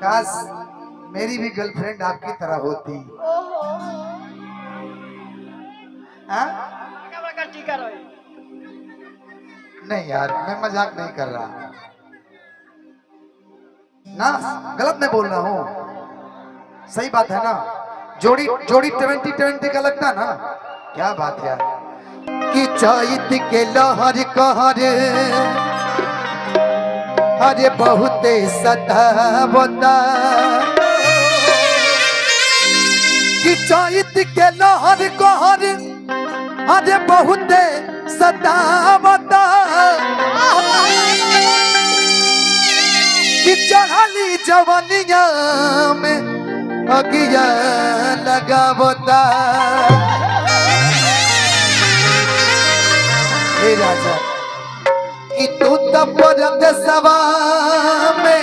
काश मेरी भी गर्लफ्रेंड आपकी तरह होती। हाँ? नहीं यार, मैं मजाक नहीं कर रहा ना, गलत नहीं बोल रहा हूँ, सही बात है ना। जोड़ी जोड़ी 20-20 का लगता ना, क्या बात है यार। कि चैत के लहर कहर अरे बहुते सतावता, कि चैत के लहर कहर अरे बहुते सतावता, कि चढ़ाली जवनिया में अगिया लगावता। हे राजा कि तू तब परदेसवा में